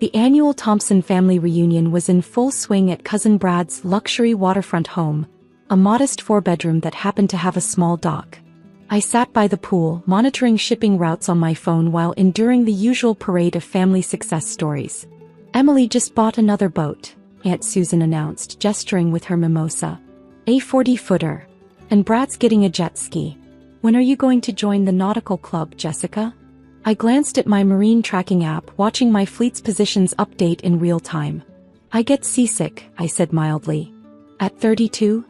The annual Thompson family reunion was in full swing at Cousin Brad's luxury waterfront home, a modest 4-bedroom that happened to have a small dock. I sat by the pool, monitoring shipping routes on my phone while enduring the usual parade of family success stories. "Emily just bought another boat," Aunt Susan announced, gesturing with her mimosa. "A 40-footer. And Brad's getting a jet ski. When are you going to join the nautical club, Jessica?" I glanced at my marine tracking app, watching my fleet's positions update in real time. "I get seasick," I said mildly. "At 32?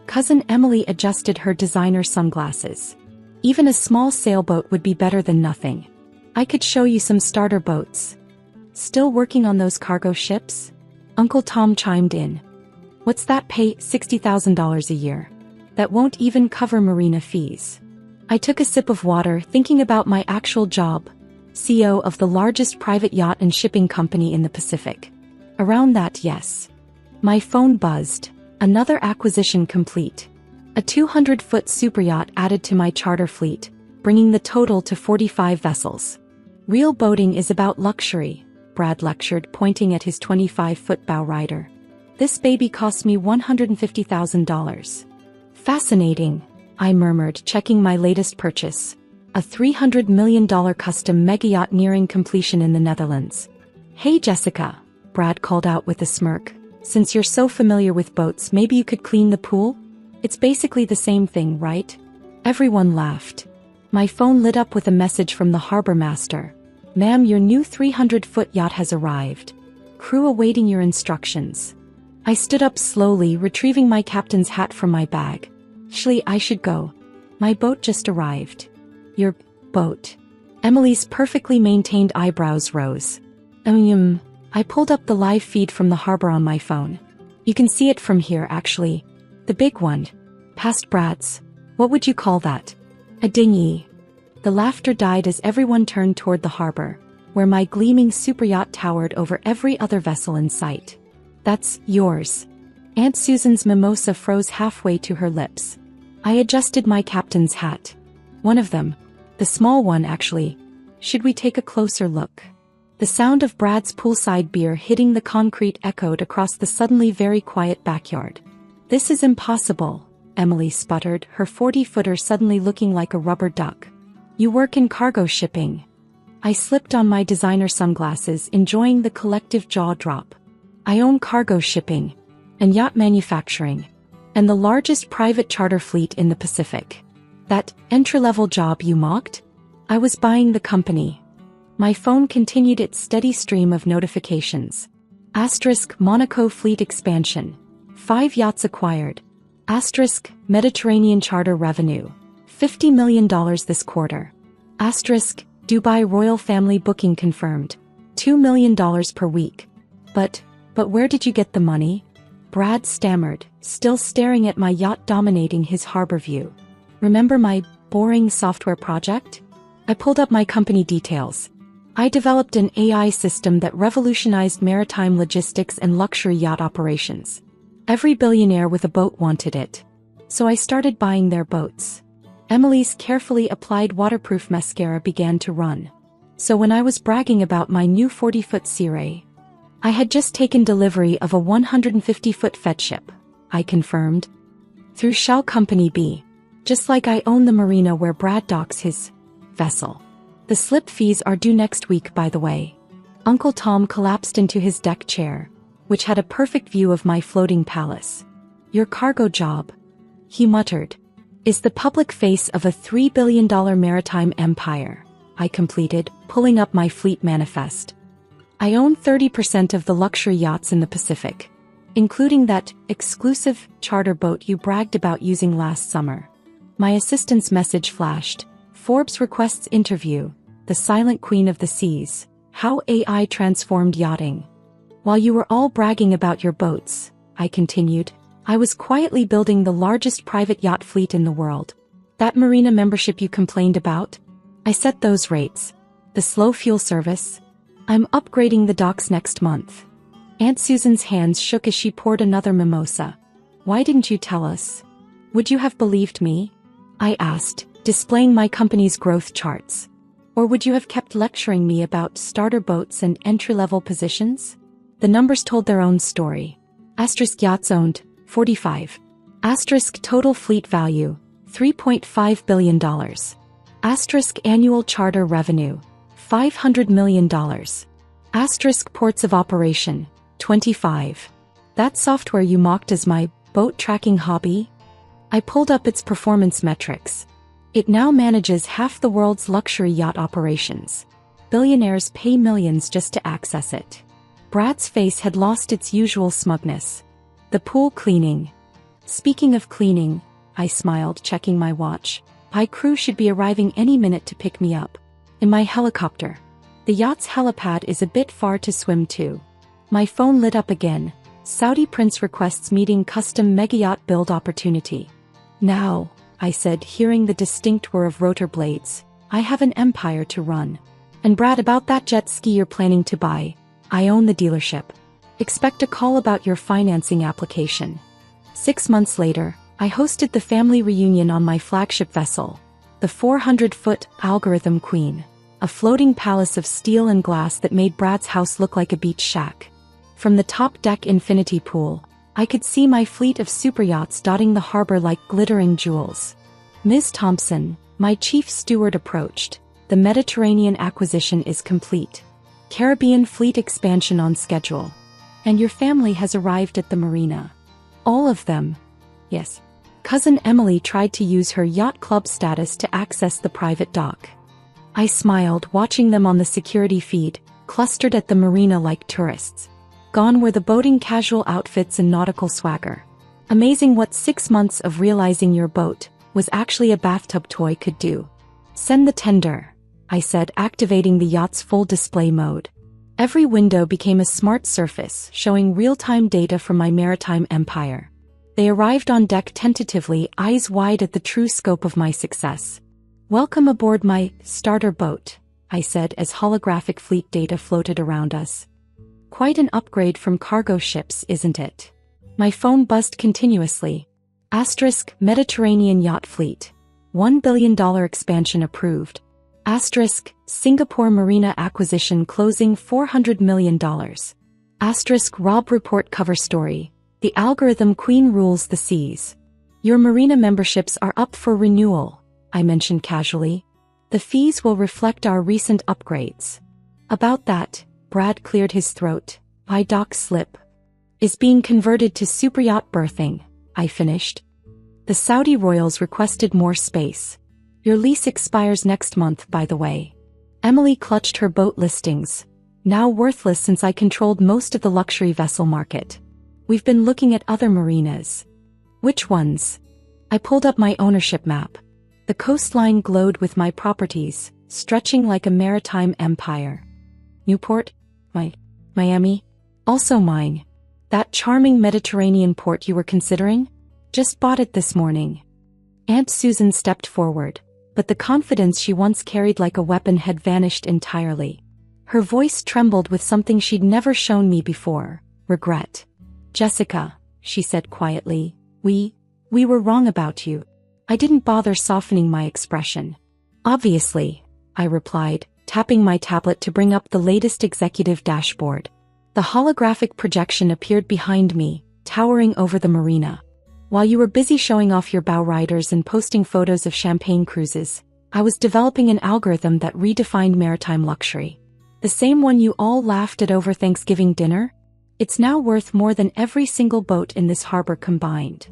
Cousin Emily adjusted her designer sunglasses. "Even a small sailboat would be better than nothing. I could show you some starter boats." "Still working on those cargo ships?" Uncle Tom chimed in. "What's that pay? $60,000 a year. That won't even cover marina fees." I took a sip of water, thinking about my actual job, CEO of the largest private yacht and shipping company in the Pacific. Around that, yes. My phone buzzed. Another acquisition complete. A 200-foot superyacht added to my charter fleet, bringing the total to 45 vessels. "Real boating is about luxury," Brad lectured, pointing at his 25-foot bow rider. "This baby cost me $150,000. "Fascinating," I murmured, checking my latest purchase. A $300 million custom megayacht nearing completion in the Netherlands. "Hey Jessica," Brad called out with a smirk. "Since you're so familiar with boats, maybe you could clean the pool? It's basically the same thing, right?" Everyone laughed. My phone lit up with a message from the harbor master. "Ma'am, your new 300-foot yacht has arrived. Crew awaiting your instructions." I stood up slowly, retrieving my captain's hat from my bag. "Actually, I should go. My boat just arrived." "Your boat?" Emily's perfectly maintained eyebrows rose. I pulled up the live feed from the harbor on my phone. "You can see it from here, actually. The big one. Past Brad's. What would you call that?" "A dinghy." The laughter died as everyone turned toward the harbor, where my gleaming superyacht towered over every other vessel in sight. "That's yours." Aunt Susan's mimosa froze halfway to her lips. I adjusted my captain's hat. "One of them. The small one, actually. Should we take a closer look?" The sound of Brad's poolside beer hitting the concrete echoed across the suddenly very quiet backyard. "This is impossible," Emily sputtered, her 40-footer suddenly looking like a rubber duck. "You work in cargo shipping." I slipped on my designer sunglasses, enjoying the collective jaw drop. "I own cargo shipping and yacht manufacturing, and the largest private charter fleet in the Pacific." "That entry-level job you mocked?" "I was buying the company." My phone continued its steady stream of notifications. * Monaco fleet expansion. 5 yachts acquired. * Mediterranean charter revenue. $50 million this quarter. * Dubai royal family booking confirmed. $2 million per week. But where did you get the money?" Brad stammered, still staring at my yacht dominating his harbor view. "Remember my boring software project?" I pulled up my company details. I developed an AI system that revolutionized maritime logistics and luxury yacht operations. Every billionaire with a boat wanted it. So I started buying their boats. Emily's carefully applied waterproof mascara began to run. So when I was bragging about my new 40-foot Sea Ray, I had just taken delivery of a 150-foot fed ship, I confirmed. "Through Shell Company B. Just like I own the marina where Brad docks his vessel. The slip fees are due next week, by the way." Uncle Tom collapsed into his deck chair, which had a perfect view of my floating palace. "Your cargo job," he muttered, "is the public face of a $3 billion maritime empire," I completed, pulling up my fleet manifest. "I own 30% of the luxury yachts in the Pacific, including that exclusive charter boat you bragged about using last summer." My assistant's message flashed. "Forbes requests interview, the silent queen of the seas, how AI transformed yachting." "While you were all bragging about your boats," I continued, "I was quietly building the largest private yacht fleet in the world. That marina membership you complained about? I set those rates. The slow fuel service? I'm upgrading the docks next month." Aunt Susan's hands shook as she poured another mimosa. "Why didn't you tell us? Would you have believed me?" I asked, displaying my company's growth charts. Or would you have kept lecturing me about starter boats and entry-level positions? The numbers told their own story. Asterisk yachts owned, 45. Asterisk total fleet value, $3.5 billion. Asterisk annual charter revenue, $500 million. Asterisk ports of operation, 25. That software you mocked as my boat tracking hobby? I pulled up its performance metrics. It now manages half the world's luxury yacht operations. Billionaires pay millions just to access it. Brad's face had lost its usual smugness. The pool cleaning. Speaking of cleaning, I smiled, checking my watch. My crew should be arriving any minute to pick me up. In my helicopter. The yacht's helipad is a bit far to swim to. My phone lit up again. Saudi prince requests meeting custom mega-yacht build opportunity. Now, I said, hearing the distinct whir of rotor blades, I have an empire to run. And Brad, about that jet ski you're planning to buy, I own the dealership. Expect a call about your financing application. 6 months later, I hosted the family reunion on my flagship vessel, the 400-foot Algorithm Queen, a floating palace of steel and glass that made Brad's house look like a beach shack. From the top-deck infinity pool, I could see my fleet of superyachts dotting the harbor like glittering jewels. Ms. Thompson, my chief steward, approached. The Mediterranean acquisition is complete. Caribbean fleet expansion on schedule. And your family has arrived at the marina. All of them. Yes. Cousin Emily tried to use her yacht club status to access the private dock. I smiled, watching them on the security feed, clustered at the marina like tourists. Gone were the boating casual outfits and nautical swagger. Amazing what 6 months of realizing your boat was actually a bathtub toy could do. Send the tender, I said, activating the yacht's full display mode. Every window became a smart surface, showing real-time data from my maritime empire. They arrived on deck tentatively, eyes wide at the true scope of my success. Welcome aboard my starter boat, I said as holographic fleet data floated around us. Quite an upgrade from cargo ships, isn't it? My phone buzzed continuously. Asterisk Mediterranean yacht fleet. $1 billion expansion approved. Asterisk Singapore marina acquisition closing $400 million. Asterisk Rob report cover story. The Algorithm Queen rules the seas. Your marina memberships are up for renewal, I mentioned casually. The fees will reflect our recent upgrades. About that, Brad cleared his throat. My dock slip is being converted to superyacht berthing, I finished. The Saudi royals requested more space. Your lease expires next month, by the way. Emily clutched her boat listings, now worthless since I controlled most of the luxury vessel market. We've been looking at other marinas. Which ones? I pulled up my ownership map. The coastline glowed with my properties, stretching like a maritime empire. Newport? Miami? Also mine. That charming Mediterranean port you were considering? Just bought it this morning. Aunt Susan stepped forward, but the confidence she once carried like a weapon had vanished entirely. Her voice trembled with something she'd never shown me before, regret. Jessica, she said quietly, we were wrong about you. I didn't bother softening my expression. Obviously, I replied, tapping my tablet to bring up the latest executive dashboard. The holographic projection appeared behind me, towering over the marina. While you were busy showing off your bow riders and posting photos of champagne cruises, I was developing an algorithm that redefined maritime luxury. The same one you all laughed at over Thanksgiving dinner? It's now worth more than every single boat in this harbor combined.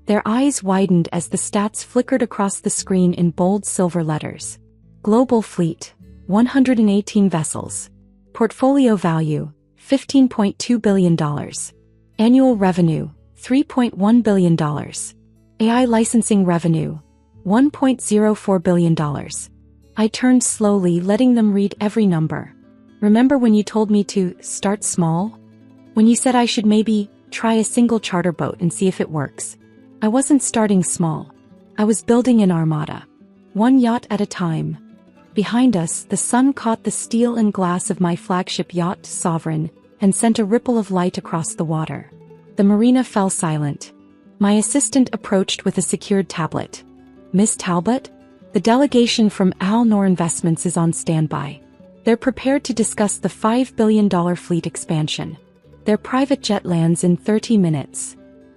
Their eyes widened as the stats flickered across the screen in bold silver letters. Global fleet, 118 vessels. Portfolio value, $15.2 billion. Annual revenue, $3.1 billion. AI licensing revenue, $1.04 billion. I turned slowly, letting them read every number. Remember when you told me to start small? When you said I should maybe try a single charter boat and see if it works? I wasn't starting small. I was building an armada. One yacht at a time. Behind us, the sun caught the steel and glass of my flagship yacht, Sovereign, and sent a ripple of light across the water. The marina fell silent. My assistant approached with a secured tablet. Miss Talbot? The delegation from Al Noor Investments is on standby. They're prepared to discuss the $5 billion fleet expansion. Their private jet lands in 30 minutes.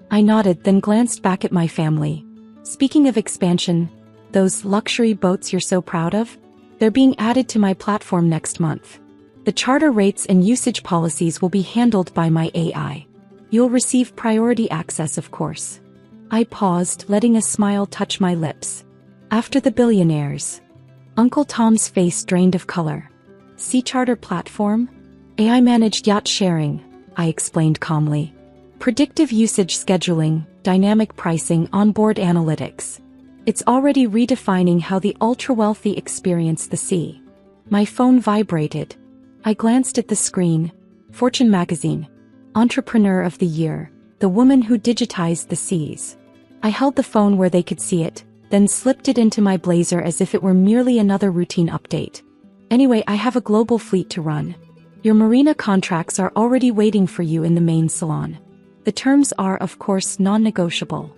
I nodded, then glanced back at my family. Speaking of expansion, those luxury boats you're so proud of? They're being added to my platform next month. The charter rates and usage policies will be handled by my AI. You'll receive priority access, of course. I paused, letting a smile touch my lips. After the billionaires. Uncle Tom's face drained of color. Sea charter platform? AI-managed yacht sharing, I explained calmly. Predictive usage scheduling, dynamic pricing, onboard analytics. It's already redefining how the ultra-wealthy experience the sea. My phone vibrated. I glanced at the screen. Fortune magazine. Entrepreneur of the Year. The woman who digitized the seas. I held the phone where they could see it, then slipped it into my blazer as if it were merely another routine update. Anyway, I have a global fleet to run. Your marina contracts are already waiting for you in the main salon. The terms are, of course, non-negotiable.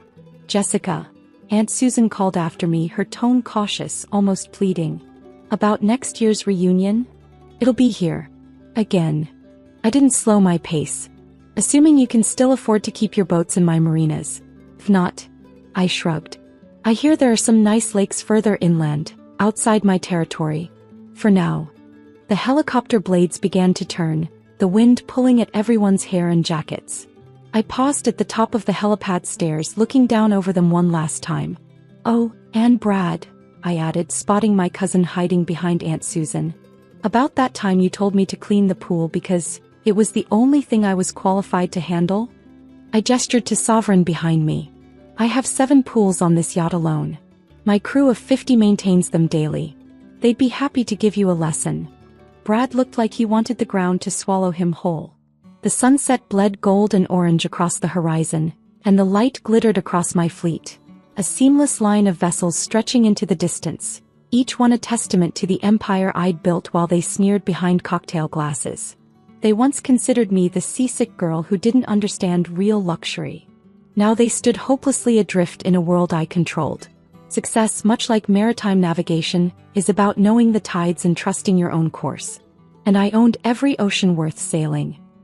Jessica. Aunt Susan called after me, her tone cautious, almost pleading. About next year's reunion? It'll be here. Again. I didn't slow my pace. Assuming you can still afford to keep your boats in my marinas. If not, I shrugged. I hear there are some nice lakes further inland, outside my territory. For now. The helicopter blades began to turn, the wind pulling at everyone's hair and jackets. I paused at the top of the helipad stairs, looking down over them one last time. Oh, and Brad, I added, spotting my cousin hiding behind Aunt Susan. About that time you told me to clean the pool because it was the only thing I was qualified to handle? I gestured to Sovereign behind me. I have 7 pools on this yacht alone. My crew of 50 maintains them daily. They'd be happy to give you a lesson. Brad looked like he wanted the ground to swallow him whole. The sunset bled gold and orange across the horizon, and the light glittered across my fleet. A seamless line of vessels stretching into the distance, each one a testament to the empire I'd built while they sneered behind cocktail glasses. They once considered me the seasick girl who didn't understand real luxury. Now they stood hopelessly adrift in a world I controlled. Success, much like maritime navigation, is about knowing the tides and trusting your own course. And I owned every ocean worth sailing.